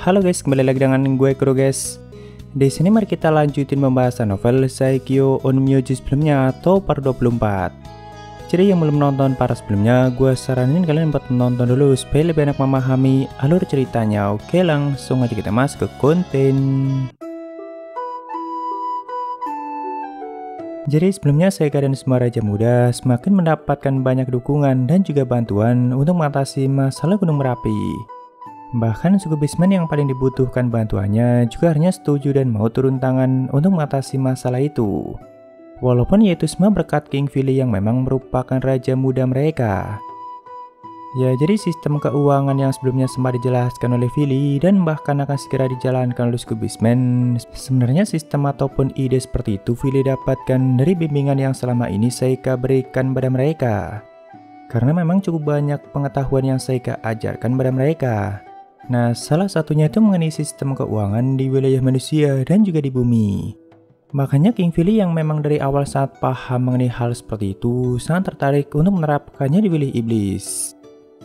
Halo guys, kembali lagi dengan gue Kuro guys. Di sini mari kita lanjutin pembahasan novel Saikyo Onmyoji sebelumnya atau part 24. Jadi yang belum nonton para sebelumnya, gue saranin kalian buat nonton dulu supaya lebih enak memahami alur ceritanya. Oke, langsung aja kita masuk ke konten. Jadi sebelumnya Saika dan semua Raja Muda semakin mendapatkan banyak dukungan dan juga bantuan untuk mengatasi masalah Gunung Merapi. Bahkan suku Bisman yang paling dibutuhkan bantuannya juga akhirnya setuju dan mau turun tangan untuk mengatasi masalah itu. Walaupun yaitu semua berkat King Vili yang memang merupakan Raja Muda mereka. Ya, jadi sistem keuangan yang sebelumnya sempat dijelaskan oleh Vili dan bahkan akan segera dijalankan oleh suku Bisman. Sebenarnya sistem ataupun ide seperti itu Vili dapatkan dari bimbingan yang selama ini Saika berikan pada mereka. Karena memang cukup banyak pengetahuan yang Saika ajarkan pada mereka. Nah, salah satunya itu mengenai sistem keuangan di wilayah manusia dan juga di bumi. Makanya King Vili yang memang dari awal saat paham mengenai hal seperti itu sangat tertarik untuk menerapkannya di wilayah iblis.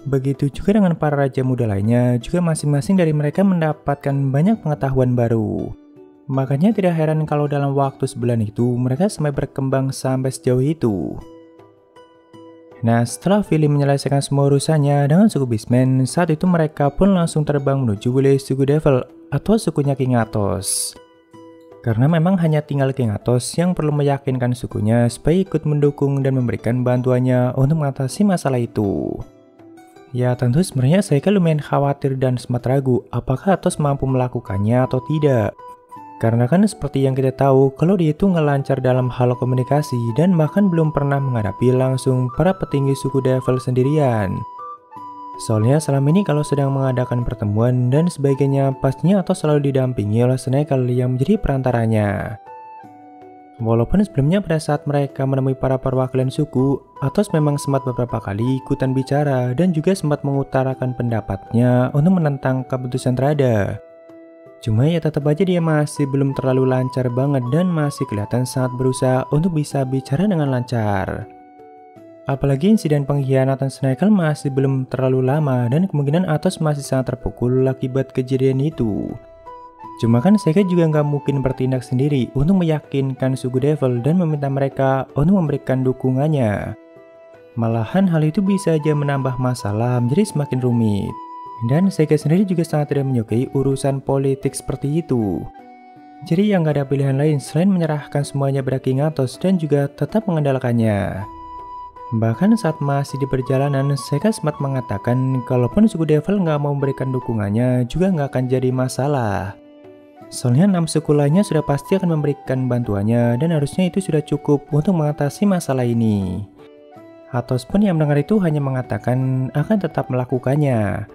Begitu juga dengan para raja muda lainnya, juga masing-masing dari mereka mendapatkan banyak pengetahuan baru. Makanya tidak heran kalau dalam waktu sebulan itu mereka sampai berkembang sampai sejauh itu. Nah, setelah Vili menyelesaikan semua urusannya dengan suku Bisman, saat itu mereka pun langsung terbang menuju wilayah suku Devil atau sukunya King Athos. Karena memang hanya tinggal King Athos yang perlu meyakinkan sukunya supaya ikut mendukung dan memberikan bantuannya untuk mengatasi masalah itu. Ya tentu sebenarnya Saika lumayan khawatir dan sempat ragu apakah Athos mampu melakukannya atau tidak. Karena kan seperti yang kita tahu kalau dia itu nggak lancar dalam hal komunikasi dan bahkan belum pernah menghadapi langsung para petinggi suku Devil sendirian. Soalnya selama ini kalau sedang mengadakan pertemuan dan sebagainya pastinya Athos selalu didampingi oleh Sneckel yang menjadi perantaranya. Walaupun sebelumnya pada saat mereka menemui para perwakilan suku, Athos memang sempat beberapa kali ikutan bicara dan juga sempat mengutarakan pendapatnya untuk menentang keputusan Trada. Cuma ya tetap aja dia masih belum terlalu lancar banget dan masih kelihatan sangat berusaha untuk bisa bicara dengan lancar. Apalagi insiden pengkhianatan Sneckel masih belum terlalu lama dan kemungkinan Athos masih sangat terpukul akibat kejadian itu. Cuma kan Saika juga nggak mungkin bertindak sendiri untuk meyakinkan suku Devil dan meminta mereka untuk memberikan dukungannya. Malahan hal itu bisa aja menambah masalah menjadi semakin rumit. Dan Saika sendiri juga sangat tidak menyukai urusan politik seperti itu. Jadi yang nggak ada pilihan lain selain menyerahkan semuanya pada King Athos dan juga tetap mengandalkannya. Bahkan saat masih di perjalanan, Saika sempat mengatakan kalaupun suku Devil nggak mau memberikan dukungannya juga nggak akan jadi masalah. Soalnya 6 suku lainnya sudah pasti akan memberikan bantuannya dan harusnya itu sudah cukup untuk mengatasi masalah ini. Athos pun yang mendengar itu hanya mengatakan akan tetap melakukannya.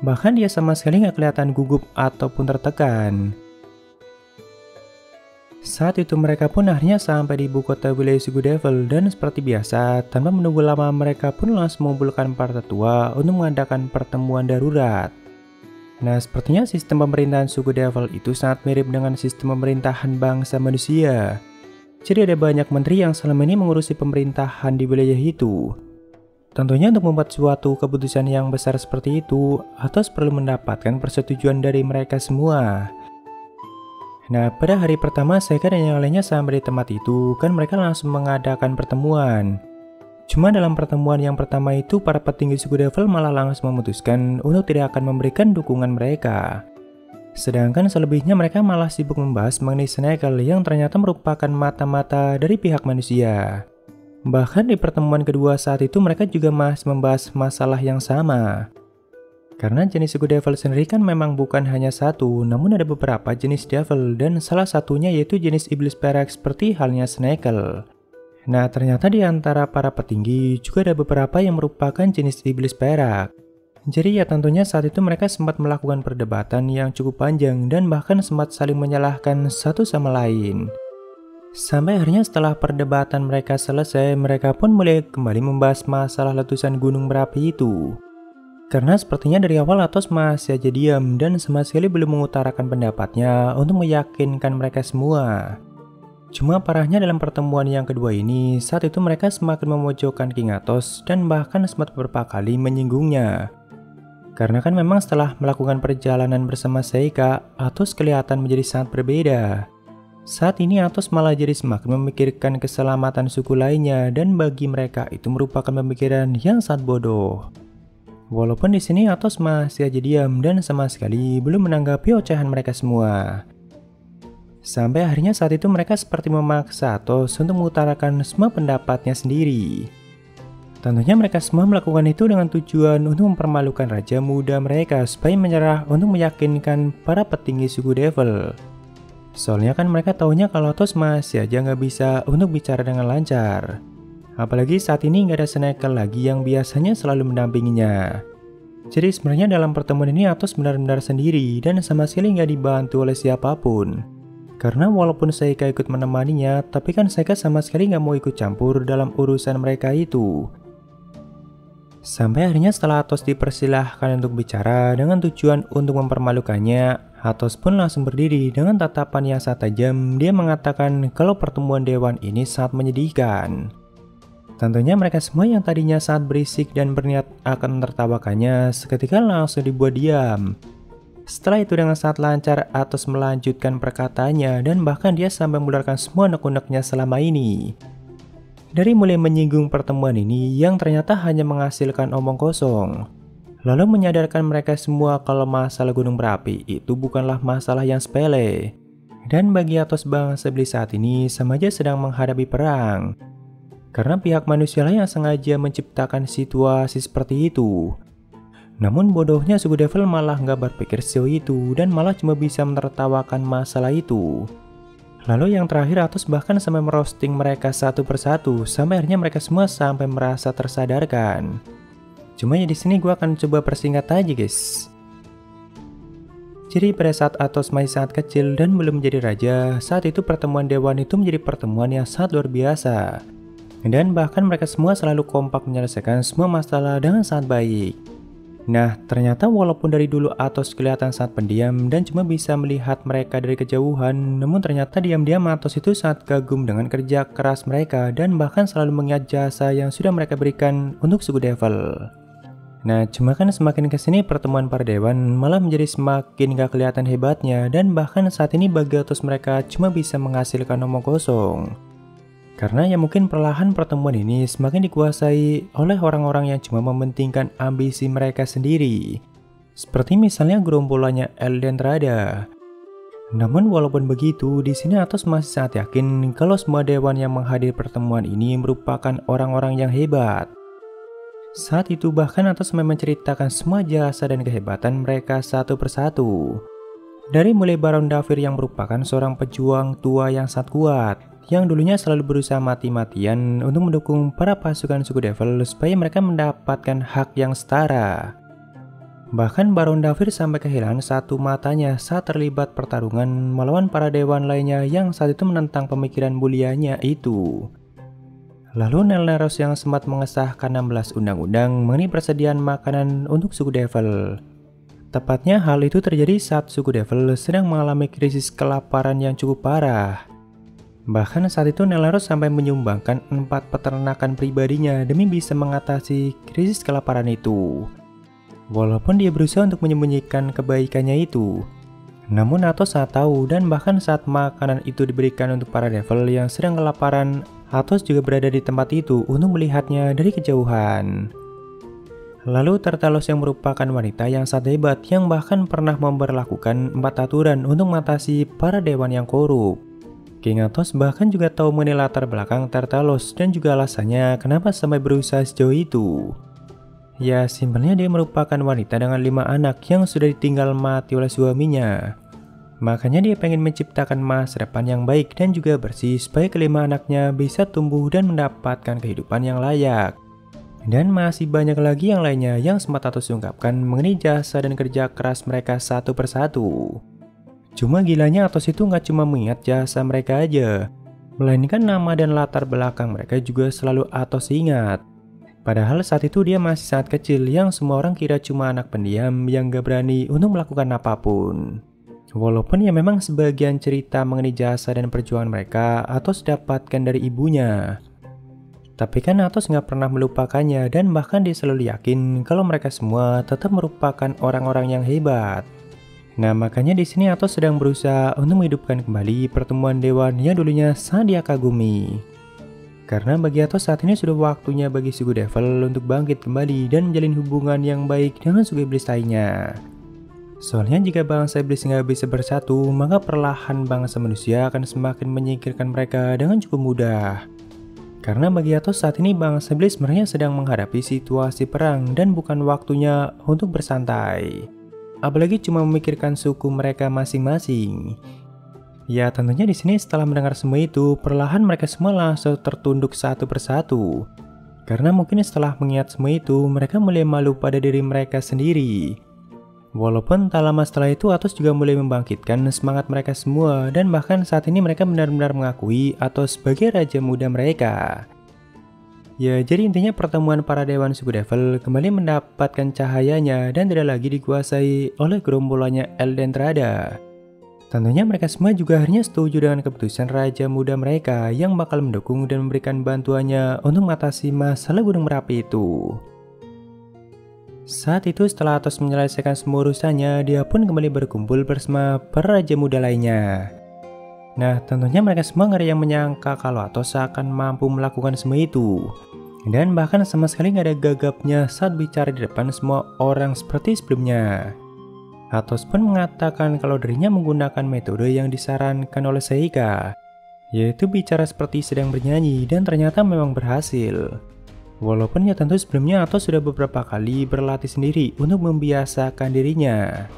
Bahkan dia sama sekali nggak kelihatan gugup ataupun tertekan. Saat itu mereka pun akhirnya sampai di ibu kota wilayah suku Devil dan seperti biasa tanpa menunggu lama mereka pun langsung mengumpulkan para tetua untuk mengadakan pertemuan darurat. Nah, sepertinya sistem pemerintahan suku Devil itu sangat mirip dengan sistem pemerintahan bangsa manusia. Jadi ada banyak menteri yang selama ini mengurusi pemerintahan di wilayah itu. Tentunya untuk membuat suatu keputusan yang besar seperti itu, Athos perlu mendapatkan persetujuan dari mereka semua. Nah, pada hari pertama Saika dan yang lainnya sampai di tempat itu, kan mereka langsung mengadakan pertemuan. Cuma dalam pertemuan yang pertama itu, para petinggi suku Devil malah langsung memutuskan untuk tidak akan memberikan dukungan mereka. Sedangkan selebihnya mereka malah sibuk membahas mengenai Sneckel yang ternyata merupakan mata-mata dari pihak manusia. Bahkan di pertemuan kedua saat itu mereka juga masih membahas masalah yang sama. Karena jenis suku Devil sendiri kan memang bukan hanya satu, namun ada beberapa jenis Devil dan salah satunya yaitu jenis iblis perak seperti halnya Sneckel. Nah, ternyata di antara para petinggi juga ada beberapa yang merupakan jenis iblis perak. Jadi ya tentunya saat itu mereka sempat melakukan perdebatan yang cukup panjang dan bahkan sempat saling menyalahkan satu sama lain. Sampai akhirnya setelah perdebatan mereka selesai, mereka pun mulai kembali membahas masalah letusan gunung berapi itu. Karena sepertinya dari awal Athos masih aja diam dan sama sekali belum mengutarakan pendapatnya untuk meyakinkan mereka semua. Cuma parahnya dalam pertemuan yang kedua ini, saat itu mereka semakin memojokkan King Athos dan bahkan sempat beberapa kali menyinggungnya. Karena kan memang setelah melakukan perjalanan bersama Seika, Atos kelihatan menjadi sangat berbeda. Saat ini Atos malah jadi semakin memikirkan keselamatan suku lainnya dan bagi mereka itu merupakan pemikiran yang sangat bodoh. Walaupun di sini Atos masih aja diam dan sama sekali belum menanggapi ocehan mereka semua. Sampai akhirnya saat itu mereka seperti memaksa Atos untuk mengutarakan semua pendapatnya sendiri. Tentunya mereka semua melakukan itu dengan tujuan untuk mempermalukan raja muda mereka supaya menyerah untuk meyakinkan para petinggi suku Devil. Soalnya kan mereka taunya kalau Atos masih aja nggak bisa untuk bicara dengan lancar. Apalagi saat ini nggak ada Senecal lagi yang biasanya selalu mendampinginya. Jadi sebenarnya dalam pertemuan ini Atos benar-benar sendiri dan sama sekali nggak dibantu oleh siapapun. Karena walaupun Seika ikut menemaninya, tapi kan Seika sama sekali nggak mau ikut campur dalam urusan mereka itu. Sampai akhirnya setelah Atos dipersilahkan untuk bicara dengan tujuan untuk mempermalukannya, Atos pun langsung berdiri dengan tatapan yang sangat tajam. Dia mengatakan kalau pertemuan dewan ini sangat menyedihkan. Tentunya mereka semua yang tadinya sangat berisik dan berniat akan menertawakannya seketika langsung dibuat diam. Setelah itu dengan sangat lancar Atos melanjutkan perkataannya dan bahkan dia sampai mengeluarkan semua unek-uneknya selama ini. Dari mulai menyinggung pertemuan ini yang ternyata hanya menghasilkan omong kosong. Lalu menyadarkan mereka semua kalau masalah gunung berapi itu bukanlah masalah yang sepele. Dan bagi Atos bangsa iblis saat ini sama aja sedang menghadapi perang. Karena pihak manusia yang sengaja menciptakan situasi seperti itu. Namun bodohnya suku Devil malah nggak berpikir sejauh itu dan malah cuma bisa menertawakan masalah itu. Lalu yang terakhir Atos bahkan sampai merosting mereka satu persatu sampai akhirnya mereka semua sampai merasa tersadarkan. Cuma ya di sini gue akan coba persingkat aja guys. Jadi pada saat Atos masih sangat kecil dan belum menjadi raja, saat itu pertemuan dewan itu menjadi pertemuan yang sangat luar biasa. Dan bahkan mereka semua selalu kompak menyelesaikan semua masalah dengan sangat baik. Nah, ternyata walaupun dari dulu Atos kelihatan sangat pendiam dan cuma bisa melihat mereka dari kejauhan, namun ternyata diam-diam Atos itu sangat kagum dengan kerja keras mereka dan bahkan selalu mengingat jasa yang sudah mereka berikan untuk suku Devil. Nah, cuma kan semakin kesini pertemuan para dewan malah menjadi semakin gak kelihatan hebatnya dan bahkan saat ini bagi Atos mereka cuma bisa menghasilkan omong kosong. Karena ya mungkin perlahan pertemuan ini semakin dikuasai oleh orang-orang yang cuma mementingkan ambisi mereka sendiri. Seperti misalnya gerombolannya Elden Rada. Namun walaupun begitu, di sini Atos masih sangat yakin kalau semua dewan yang menghadiri pertemuan ini merupakan orang-orang yang hebat. Saat itu bahkan Atos memang menceritakan semua jasa dan kehebatan mereka satu persatu. Dari mulai Baron Davir yang merupakan seorang pejuang tua yang sangat kuat, yang dulunya selalu berusaha mati-matian untuk mendukung para pasukan suku Devil supaya mereka mendapatkan hak yang setara. Bahkan Baron Davir sampai kehilangan satu matanya saat terlibat pertarungan melawan para dewan lainnya yang saat itu menentang pemikiran mulianya itu. Lalu Nelneros yang sempat mengesahkan 16 undang-undang mengenai persediaan makanan untuk suku Devil. Tepatnya hal itu terjadi saat suku Devil sedang mengalami krisis kelaparan yang cukup parah. Bahkan saat itu Nelneros sampai menyumbangkan 4 peternakan pribadinya demi bisa mengatasi krisis kelaparan itu. Walaupun dia berusaha untuk menyembunyikan kebaikannya itu. Namun Atos sangat tahu dan bahkan saat makanan itu diberikan untuk para Devil yang sedang kelaparan, Atos juga berada di tempat itu untuk melihatnya dari kejauhan. Lalu Tartalos yang merupakan wanita yang sangat hebat yang bahkan pernah memberlakukan 4 aturan untuk mengatasi para dewan yang korup. King Atos bahkan juga tahu mengenai latar belakang Tartalos dan juga alasannya kenapa sampai berusaha sejauh itu. Ya simpelnya dia merupakan wanita dengan 5 anak yang sudah ditinggal mati oleh suaminya. Makanya dia pengen menciptakan masa depan yang baik dan juga bersih supaya kelima anaknya bisa tumbuh dan mendapatkan kehidupan yang layak. Dan masih banyak lagi yang lainnya yang sempat Atos ungkapkan mengenai jasa dan kerja keras mereka satu persatu. Cuma gilanya Atos itu nggak cuma mengingat jasa mereka aja, melainkan nama dan latar belakang mereka juga selalu Atos ingat. Padahal saat itu dia masih sangat kecil yang semua orang kira cuma anak pendiam yang gak berani untuk melakukan apapun. Walaupun ya memang sebagian cerita mengenai jasa dan perjuangan mereka Atos dapatkan dari ibunya. Tapi kan Athos nggak pernah melupakannya dan bahkan dia selalu yakin kalau mereka semua tetap merupakan orang-orang yang hebat. Nah, makanya di sini Athos sedang berusaha untuk menghidupkan kembali pertemuan dewan yang dulunya sangat dia kagumi. Karena bagi Athos saat ini sudah waktunya bagi suku Devil untuk bangkit kembali dan menjalin hubungan yang baik dengan suku iblis lainnya. Soalnya jika bangsa iblis nggak bisa bersatu, maka perlahan bangsa manusia akan semakin menyingkirkan mereka dengan cukup mudah. Karena bagi Athos saat ini bangsa iblis sebenarnya sedang menghadapi situasi perang dan bukan waktunya untuk bersantai. Apalagi cuma memikirkan suku mereka masing-masing. Ya tentunya di sini setelah mendengar semua itu, perlahan mereka semua langsung tertunduk satu persatu. Karena mungkin setelah mengingat semua itu, mereka mulai malu pada diri mereka sendiri. Walaupun tak lama setelah itu Athos juga mulai membangkitkan semangat mereka semua dan bahkan saat ini mereka benar-benar mengakui Athos sebagai raja muda mereka. Ya jadi intinya pertemuan para dewan suku Devil kembali mendapatkan cahayanya dan tidak lagi dikuasai oleh gerombolannya Eldentrada. Tentunya mereka semua juga akhirnya setuju dengan keputusan raja muda mereka yang bakal mendukung dan memberikan bantuannya untuk mengatasi masalah Gunung Merapi itu. Saat itu setelah Athos menyelesaikan semua urusannya, dia pun kembali berkumpul bersama para raja muda lainnya. Nah tentunya mereka semua nggak ada yang menyangka kalau Athos akan mampu melakukan semua itu. Dan bahkan sama sekali nggak ada gagapnya saat bicara di depan semua orang seperti sebelumnya. Athos pun mengatakan kalau dirinya menggunakan metode yang disarankan oleh Seika, yaitu bicara seperti sedang bernyanyi dan ternyata memang berhasil. Walaupun ya tentu sebelumnya Athos sudah beberapa kali berlatih sendiri untuk membiasakan dirinya.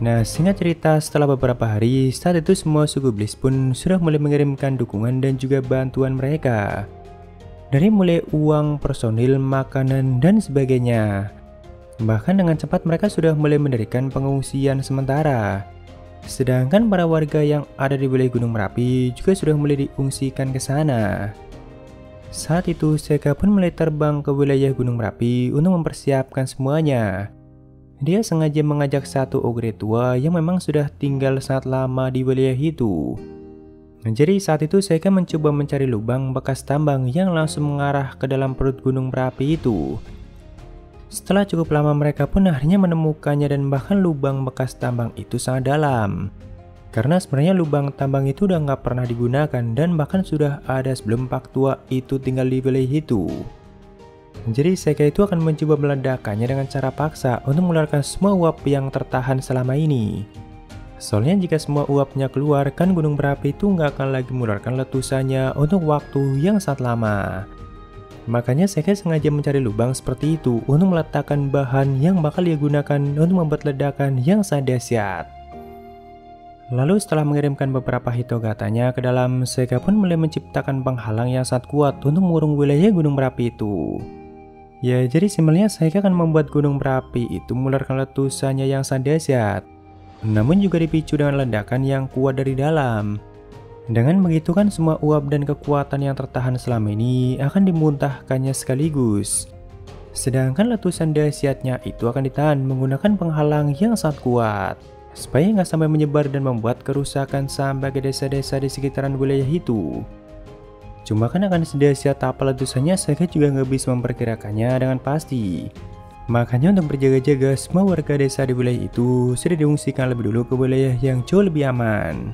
Nah singkat cerita setelah beberapa hari, saat itu semua suku iblis pun sudah mulai mengirimkan dukungan dan juga bantuan mereka. Dari mulai uang, personil, makanan, dan sebagainya. Bahkan dengan cepat mereka sudah mulai mendirikan pengungsian sementara. Sedangkan para warga yang ada di wilayah Gunung Merapi juga sudah mulai diungsikan ke sana. Saat itu Seika pun mulai terbang ke wilayah Gunung Merapi untuk mempersiapkan semuanya. Dia sengaja mengajak satu ogre tua yang memang sudah tinggal sangat lama di wilayah itu. Jadi saat itu Seika mencoba mencari lubang bekas tambang yang langsung mengarah ke dalam perut Gunung Merapi itu. Setelah cukup lama mereka pun akhirnya menemukannya dan bahkan lubang bekas tambang itu sangat dalam. Karena sebenarnya lubang tambang itu udah nggak pernah digunakan dan bahkan sudah ada sebelum Pak Tua itu tinggal di wilayah itu. Jadi Seika itu akan mencoba meledakkannya dengan cara paksa untuk mengeluarkan semua uap yang tertahan selama ini. Soalnya jika semua uapnya keluar kan gunung berapi itu nggak akan lagi mengeluarkan letusannya untuk waktu yang sangat lama. Makanya Seika sengaja mencari lubang seperti itu untuk meletakkan bahan yang bakal dia gunakan untuk membuat ledakan yang sangat dahsyat. Lalu setelah mengirimkan beberapa hitogatanya ke dalam, Seika pun mulai menciptakan penghalang yang sangat kuat untuk mengurung wilayah gunung berapi itu. Ya jadi simpelnya Seika akan membuat gunung berapi itu mengeluarkan letusannya yang sangat dahsyat. Namun juga dipicu dengan ledakan yang kuat dari dalam. Dengan begitu kan semua uap dan kekuatan yang tertahan selama ini akan dimuntahkannya sekaligus. Sedangkan letusan dahsyatnya itu akan ditahan menggunakan penghalang yang sangat kuat. Supaya nggak sampai menyebar dan membuat kerusakan sampai ke desa-desa di sekitaran wilayah itu. Cuma kan akan sedahsyat apa letusannya Seika juga nggak bisa memperkirakannya dengan pasti. Makanya untuk berjaga-jaga semua warga desa di wilayah itu sudah diungsikan lebih dulu ke wilayah yang jauh lebih aman.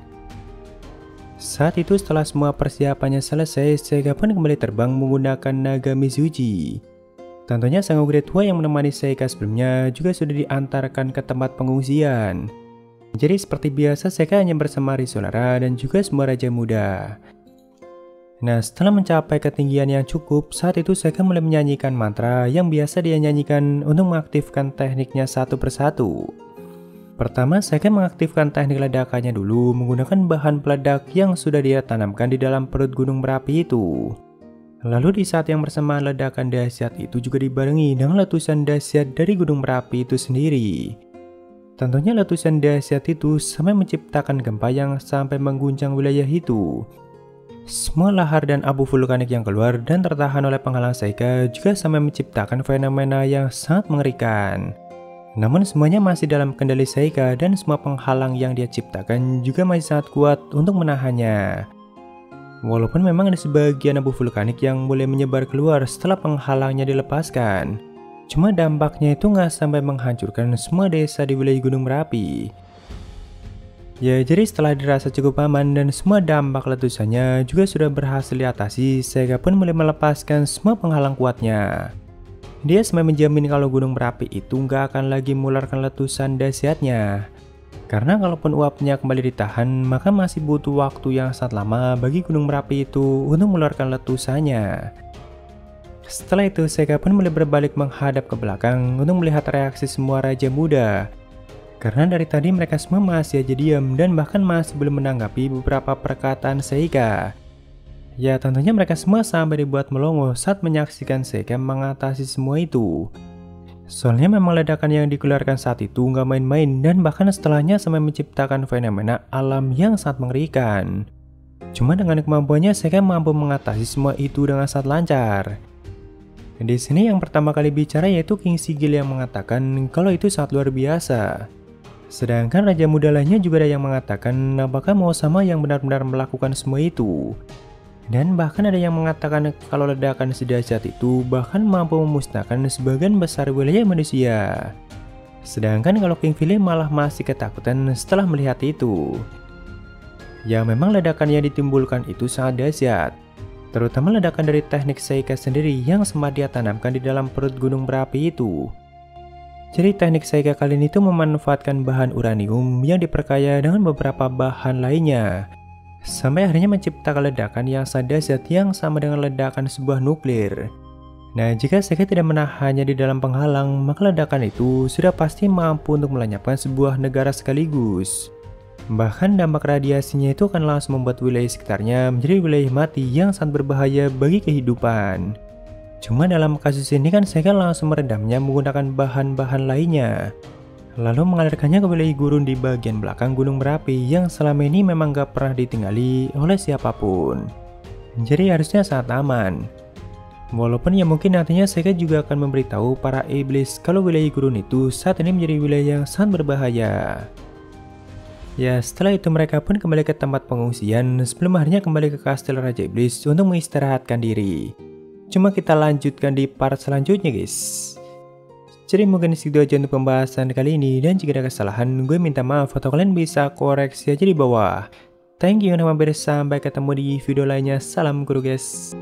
Saat itu setelah semua persiapannya selesai, Seika pun kembali terbang menggunakan naga Mizuji. Tentunya sang ogre tua yang menemani Seika sebelumnya juga sudah diantarkan ke tempat pengungsian. Jadi seperti biasa Seika hanya bersama Risolara dan juga semua raja muda. Nah setelah mencapai ketinggian yang cukup, saat itu Seika mulai menyanyikan mantra yang biasa dia nyanyikan untuk mengaktifkan tekniknya satu persatu. Pertama Seika mengaktifkan teknik ledakannya dulu menggunakan bahan peledak yang sudah dia tanamkan di dalam perut gunung berapi itu. Lalu di saat yang bersamaan ledakan dahsyat itu juga dibarengi dengan letusan dahsyat dari gunung berapi itu sendiri. Tentunya letusan dahsyat itu sampai menciptakan gempa yang sampai mengguncang wilayah itu. Semua lahar dan abu vulkanik yang keluar dan tertahan oleh penghalang Seika juga sampai menciptakan fenomena yang sangat mengerikan. Namun semuanya masih dalam kendali Seika dan semua penghalang yang dia ciptakan juga masih sangat kuat untuk menahannya. Walaupun memang ada sebagian abu vulkanik yang boleh menyebar keluar setelah penghalangnya dilepaskan, cuma dampaknya itu nggak sampai menghancurkan semua desa di wilayah Gunung Merapi. Ya, jadi setelah dirasa cukup aman dan semua dampak letusannya juga sudah berhasil diatasi, Sega pun mulai melepaskan semua penghalang kuatnya. Dia sampai menjamin kalau Gunung Merapi itu nggak akan lagi mengeluarkan letusan dahsyatnya. Karena kalaupun uapnya kembali ditahan, maka masih butuh waktu yang sangat lama bagi Gunung Merapi itu untuk mengeluarkan letusannya. Setelah itu, Sega pun mulai berbalik menghadap ke belakang untuk melihat reaksi semua Raja Muda. Karena dari tadi mereka semua masih aja diam dan bahkan masih belum menanggapi beberapa perkataan Sega. Ya, tentunya mereka semua sampai dibuat melongo saat menyaksikan Sega mengatasi semua itu. Soalnya memang ledakan yang dikeluarkan saat itu nggak main-main dan bahkan setelahnya sampai menciptakan fenomena alam yang sangat mengerikan. Cuma dengan kemampuannya Sega mampu mengatasi semua itu dengan sangat lancar. Di sini yang pertama kali bicara yaitu King Sigil yang mengatakan kalau itu sangat luar biasa. Sedangkan Raja Muda lainnya juga ada yang mengatakan apakah mau sama yang benar-benar melakukan semua itu. Dan bahkan ada yang mengatakan kalau ledakan sedahsyat itu bahkan mampu memusnahkan sebagian besar wilayah manusia. Sedangkan kalau King Philip malah masih ketakutan setelah melihat itu. Ya, memang ledakan yang ditimbulkan itu sangat dahsyat. Terutama ledakan dari teknik Seiga sendiri yang sempat dia tanamkan di dalam perut gunung berapi itu. Jadi teknik Seiga kali ini itu memanfaatkan bahan uranium yang diperkaya dengan beberapa bahan lainnya. Sampai akhirnya menciptakan ledakan yang sangat dahsyat yang sama dengan ledakan sebuah nuklir. Nah, jika Seiga tidak menahannya di dalam penghalang, maka ledakan itu sudah pasti mampu untuk melenyapkan sebuah negara sekaligus. Bahkan dampak radiasinya itu akan langsung membuat wilayah sekitarnya menjadi wilayah mati yang sangat berbahaya bagi kehidupan. Cuma dalam kasus ini kan Seiga langsung meredamnya menggunakan bahan-bahan lainnya. Lalu mengalirkannya ke wilayah gurun di bagian belakang gunung berapi yang selama ini memang gak pernah ditinggali oleh siapapun. Jadi harusnya sangat aman. Walaupun ya mungkin nantinya Seiga juga akan memberitahu para iblis kalau wilayah gurun itu saat ini menjadi wilayah yang sangat berbahaya. Ya, setelah itu mereka pun kembali ke tempat pengungsian sebelum akhirnya kembali ke kastil Raja Iblis untuk mengistirahatkan diri. Cuma kita lanjutkan di part selanjutnya guys. Jadi mungkin segitu aja untuk pembahasan kali ini, dan jika ada kesalahan gue minta maaf atau kalian bisa koreksi aja di bawah. Thank you, sampai ketemu di video lainnya. Salam guru guys.